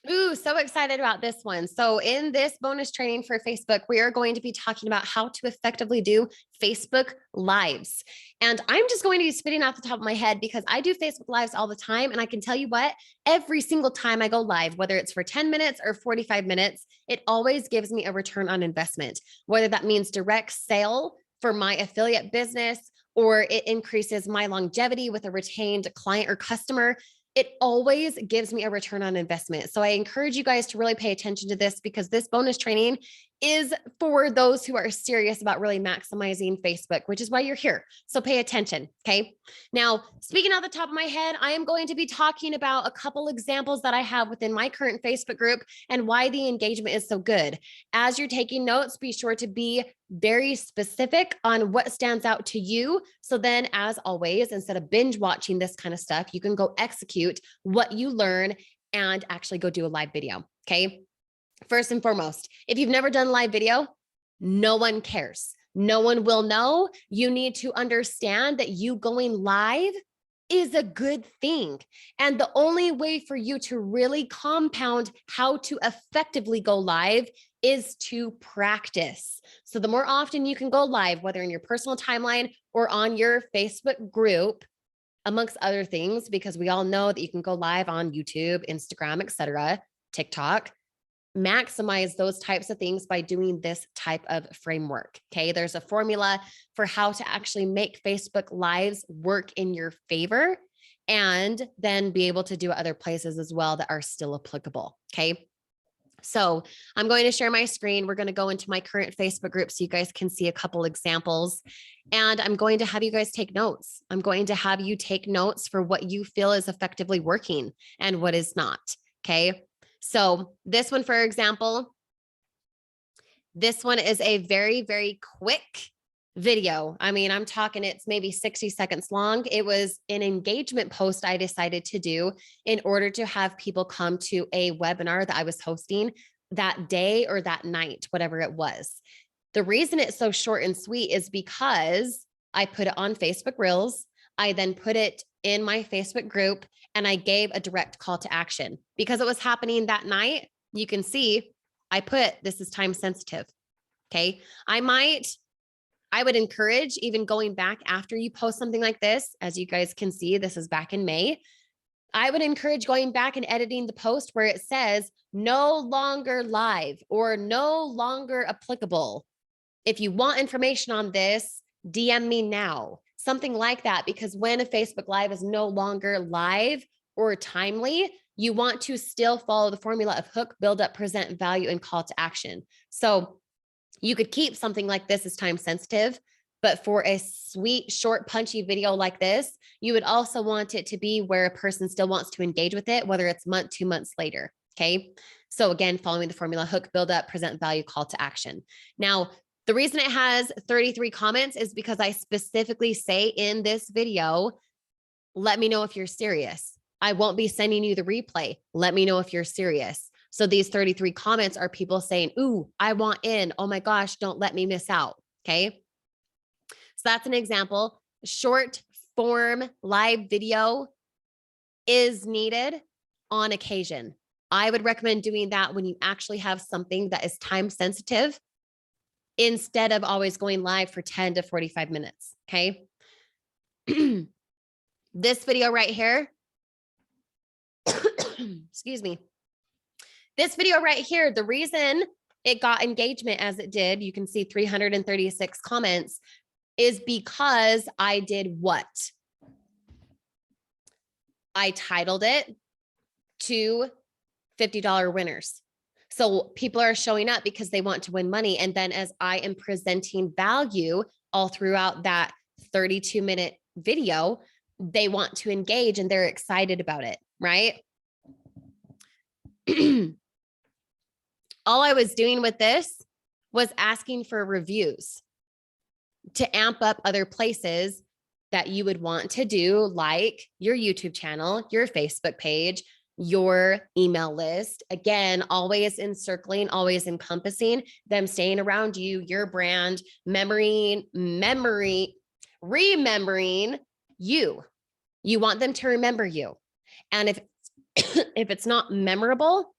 Ooh, so excited about this one. So in this bonus training for Facebook, we are going to be talking about how to effectively do Facebook Lives. And I'm just going to be spitting off the top of my head because I do Facebook Lives all the time. And I can tell you what, every single time I go live, whether it's for 10 minutes or 45 minutes, it always gives me a return on investment, whether that means direct sale for my affiliate business, or it increases my longevity with a retained client or customer. It always gives me a return on investment. So I encourage you guys to really pay attention to this because this bonus training is for those who are serious about really maximizing Facebook, which is why you're here. So pay attention. Okay. Now, speaking off the top of my head, I am going to be talking about a couple examples that I have within my current Facebook group and why the engagement is so good. As you're taking notes, be sure to be very specific on what stands out to you. So then, as always, instead of binge watching this kind of stuff, you can go execute what you learn and actually go do a live video. Okay. First and foremost, if you've never done live video, no one cares. No one will know. You need to understand that you going live is a good thing. And the only way for you to really compound how to effectively go live is to practice. So the more often you can go live, whether in your personal timeline or on your Facebook group, amongst other things, because we all know that you can go live on YouTube, Instagram, etc., TikTok, maximize those types of things by doing this type of framework. Okay. There's a formula for how to actually make Facebook Lives work in your favor and then be able to do other places as well that are still applicable. Okay. So I'm going to share my screen. We're going to go into my current Facebook group so you guys can see a couple examples. And I'm going to have you guys take notes. I'm going to have you take notes for what you feel is effectively working and what is not. Okay. So this one, for example, this one is a very, very quick video. I mean, I'm talking it's maybe 60 seconds long. It was an engagement post I decided to do in order to have people come to a webinar that I was hosting that day or that night, whatever it was. The reason it's so short and sweet is because I put it on Facebook Reels. I then put it in my Facebook group and I gave a direct call to action because it was happening that night. You can see I put, this is time sensitive. Okay. I would encourage even going back after you post something like this. As you guys can see, this is back in May. I would encourage going back and editing the post where it says no longer live or no longer applicable. If you want information on this, DM me now. Something like that, because when a Facebook Live is no longer live or timely, you want to still follow the formula of hook, build up, present, value, and call to action. So you could keep something like this as time sensitive, but for a sweet, short, punchy video like this, you would also want it to be where a person still wants to engage with it, whether it's month, 2 months later. Okay. So again, following the formula, hook, build up, present, value, call to action. Now, the reason it has 33 comments is because I specifically say in this video, let me know if you're serious. I won't be sending you the replay. Let me know if you're serious. So these 33 comments are people saying, ooh, I want in. Oh my gosh, don't let me miss out. Okay. So that's an example. Short form live video is needed on occasion. I would recommend doing that when you actually have something that is time sensitive, instead of always going live for 10 to 45 minutes. Okay. This video right here, excuse me. This video right here, the reason it got engagement as it did, you can see 336 comments, is because I did what? I titled it to $50 winners. So people are showing up because they want to win money. And then as I am presenting value all throughout that 32-minute video, they want to engage and they're excited about it, right? All I was doing with this was asking for reviews to amp up other places that you would want to do, like your YouTube channel, your Facebook page, your email list. Again, always encircling, always encompassing them, staying around you, your brand, remembering you. You want them to remember you. And if it's not memorable,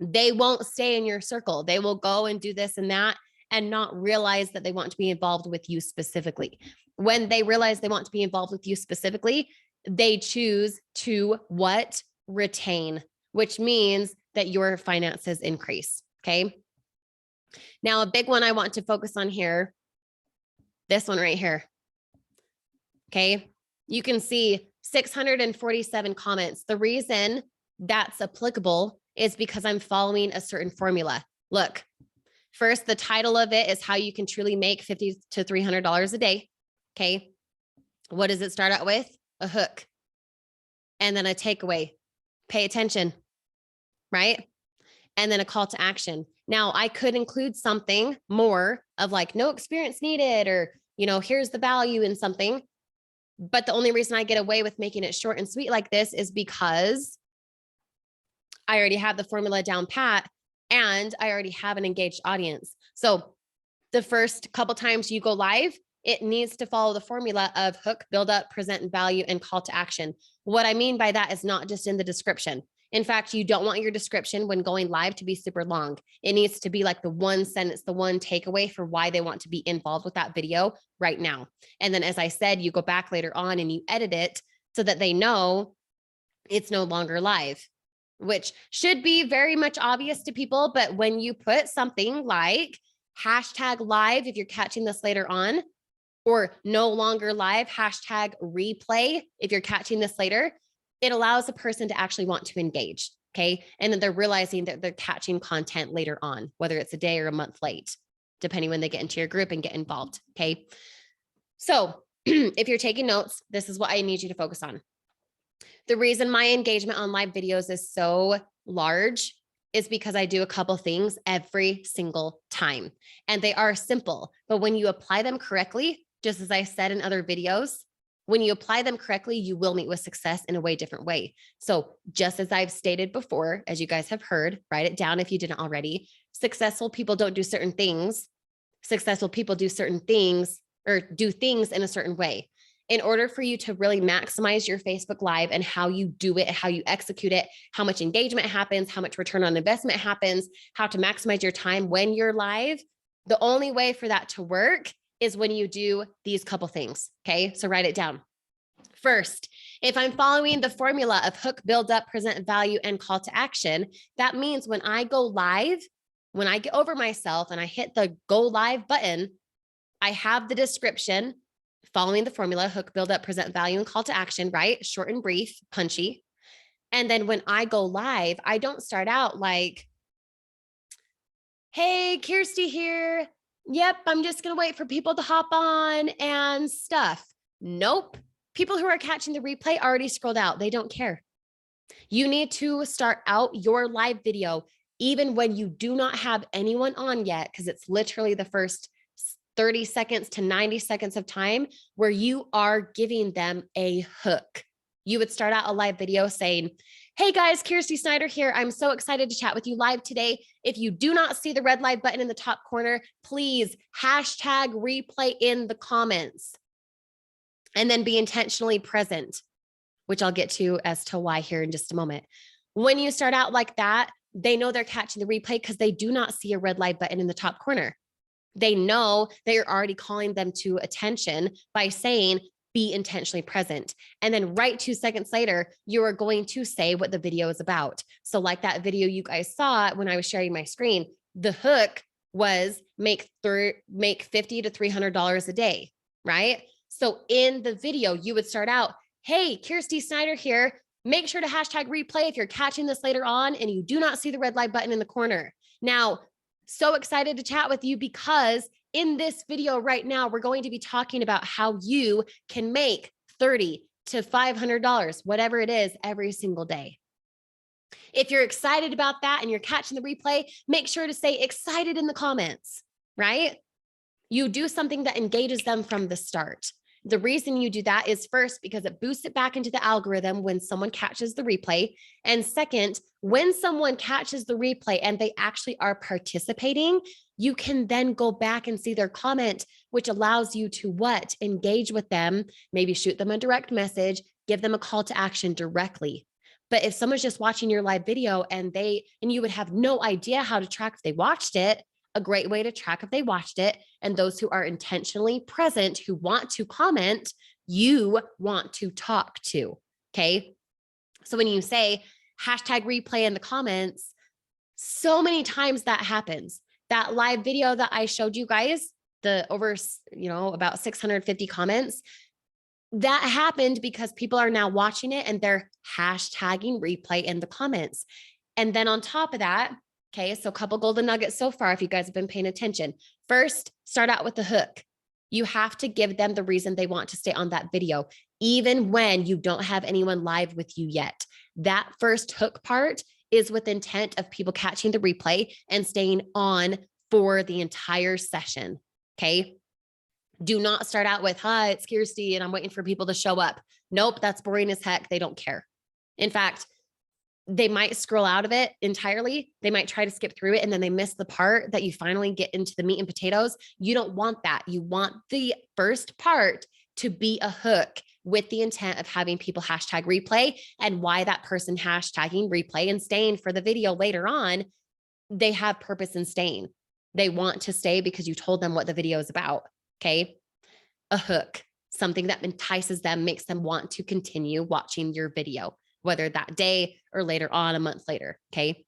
They won't stay in your circle. They will go and do this and that and not realize that they want to be involved with you specifically. When they realize they want to be involved with you specifically, they choose to what? Retain, which means that your finances increase. Okay. Now, a big one I want to focus on here, this one right here. Okay. You can see 647 comments. The reason that's applicable is because I'm following a certain formula. Look, first, the title of it is how you can truly make $50 to $300 a day. Okay. What does it start out with? A hook. And then a takeaway. Pay attention, right? And then a call to action. Now, I could include something more of like no experience needed, or, here's the value in something. But the only reason I get away with making it short and sweet like this is because I already have the formula down pat and I already have an engaged audience. So the first couple times you go live, it needs to follow the formula of hook, build up, present value, and call to action. What I mean by that is not just in the description. In fact, you don't want your description when going live to be super long. It needs to be like the one sentence, the one takeaway for why they want to be involved with that video right now. And then, as I said, you go back later on and you edit it so that they know it's no longer live, which should be very much obvious to people. But when you put something like hashtag live, if you're catching this later on, or no longer live, hashtag replay, if you're catching this later, it allows a person to actually want to engage. Okay. And then they're realizing that they're catching content later on, whether it's a day or a month late, depending when they get into your group and get involved. Okay. So if you're taking notes, this is what I need you to focus on. The reason my engagement on live videos is so large is because I do a couple things every single time, and they are simple, but when you apply them correctly, just as I said in other videos, when you apply them correctly, you will meet with success in a way different way. So just as I've stated before, as you guys have heard, write it down if you didn't already. Successful people don't do certain things. Successful people do certain things or do things in a certain way. In order for you to really maximize your Facebook Live and how you do it, how you execute it, how much engagement happens, how much return on investment happens, how to maximize your time when you're live, the only way for that to work is when you do these couple things. Okay. So write it down. First, if I'm following the formula of hook, build up, present value, and call to action, that means when I go live, when I get over myself and I hit the go live button, I have the description following the formula, hook, build up, present value, and call to action, right? Short and brief, punchy. And then when I go live, I don't start out like, hey, Kirsty here. Yep, I'm just going to wait for people to hop on and stuff. Nope. People who are catching the replay already scrolled out. They don't care. You need to start out your live video even when you do not have anyone on yet, because it's literally the first 30 seconds to 90 seconds of time where you are giving them a hook. You would start out a live video saying, hey guys, Kirsty Snyder here. I'm so excited to chat with you live today. If you do not see the red live button in the top corner, please hashtag replay in the comments and then be intentionally present, which I'll get to as to why here in just a moment. When you start out like that, they know they're catching the replay because they do not see a red live button in the top corner. They know that you're already calling them to attention by saying, be intentionally present. And then right 2 seconds later, you are going to say what the video is about. So like that video you guys saw when I was sharing my screen, the hook was make $50 to $300 a day, right? So in the video, you would start out, hey, Kirsty Snyder here. Make sure to hashtag replay if you're catching this later on and you do not see the red light button in the corner. Now, so excited to chat with you because in this video right now, we're going to be talking about how you can make $30 to $500, whatever it is, every single day. If you're excited about that and you're catching the replay, make sure to say excited in the comments, right? You do something that engages them from the start. The reason you do that is first, because it boosts it back into the algorithm when someone catches the replay. And second, when someone catches the replay and they actually are participating, you can then go back and see their comment, which allows you to what? Engage with them, maybe shoot them a direct message, give them a call to action directly. But if someone's just watching your live video and you would have no idea how to track if they watched it, a great way to track if they watched it, and those who are intentionally present, who want to comment, you want to talk to. Okay. So when you say hashtag replay in the comments, so many times that happens. That live video that I showed you guys, the over, about 650 comments, that happened because people are now watching it and they're hashtagging replay in the comments. And then on top of that, okay, so a couple golden nuggets so far, if you guys have been paying attention. First, start out with the hook. You have to give them the reason they want to stay on that video, even when you don't have anyone live with you yet. That first hook part is with intent of people catching the replay and staying on for the entire session. Okay. Do not start out with, hi, it's Kirsty and I'm waiting for people to show up. Nope, that's boring as heck. They don't care. In fact, they might scroll out of it entirely. They might try to skip through it and then they miss the part that you finally get into the meat and potatoes. You don't want that. You want the first part to be a hook with the intent of having people hashtag replay, and why that person hashtagging replay and staying for the video later on, they have purpose in staying. They want to stay because you told them what the video is about. Okay. A hook, something that entices them, makes them want to continue watching your video, whether that day or later on, a month later. Okay.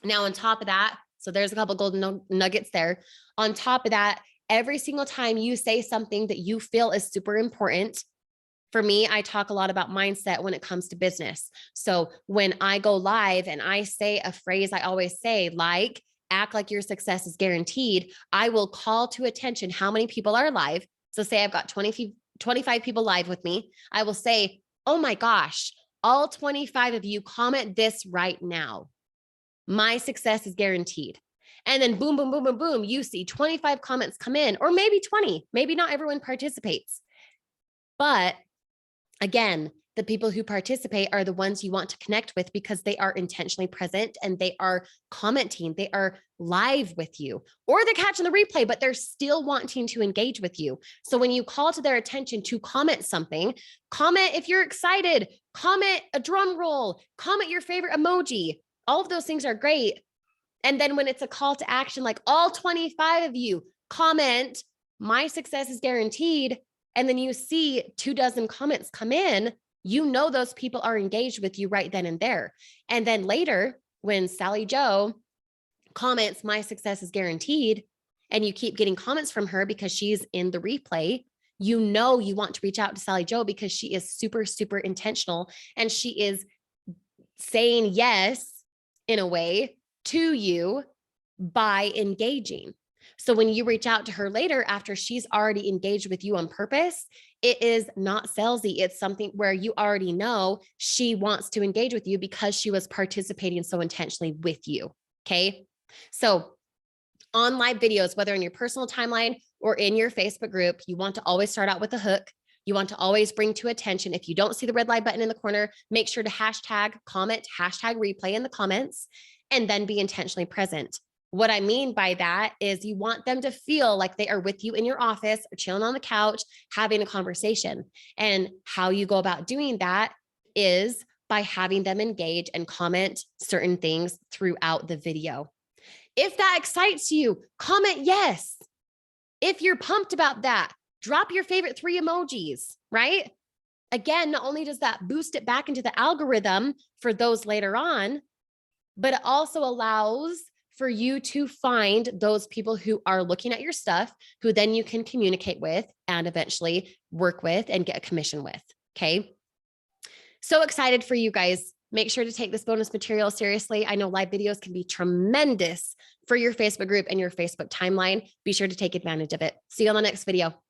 Now, on top of that, so there's a couple golden nuggets there. On top of that, every single time you say something that you feel is super important, for me, I talk a lot about mindset when it comes to business. So when I go live and I say a phrase I always say, like, act like your success is guaranteed, I will call to attention how many people are live. So say I've got 25 people live with me. I will say, oh my gosh, all 25 of you comment this right now. My success is guaranteed. And then boom, boom, boom, boom, boom, you see 25 comments come in, or maybe 20, maybe not everyone participates. But again, the people who participate are the ones you want to connect with because they are intentionally present and they are commenting, they are live with you, or they're catching the replay, but they're still wanting to engage with you. So when you call to their attention to comment something, comment if you're excited, comment a drum roll, comment your favorite emoji. All of those things are great. And then when it's a call to action, like all 25 of you comment, my success is guaranteed. And then you see 24 comments come in, you know those people are engaged with you right then and there. And then later, when Sally Joe comments, my success is guaranteed, and you keep getting comments from her because she's in the replay, you know you want to reach out to Sally Joe because she is super, super intentional and she is saying yes in a way to you by engaging. So when you reach out to her later after she's already engaged with you on purpose, it is not salesy. It's something where you already know she wants to engage with you because she was participating so intentionally with you. Okay. So on live videos, whether in your personal timeline or in your Facebook group, you want to always start out with a hook. You want to always bring to attention. If you don't see the red light button in the corner, make sure to hashtag comment, hashtag replay in the comments, and then be intentionally present. What I mean by that is you want them to feel like they are with you in your office or chilling on the couch, having a conversation. And how you go about doing that is by having them engage and comment certain things throughout the video. If that excites you, comment yes. If you're pumped about that, drop your favorite 3 emojis, right? Again, not only does that boost it back into the algorithm for those later on, but it also allows for you to find those people who are looking at your stuff, who then you can communicate with and eventually work with and get a commission with. Okay. So excited for you guys. Make sure to take this bonus material seriously. I know live videos can be tremendous for your Facebook group and your Facebook timeline. Be sure to take advantage of it. See you on the next video.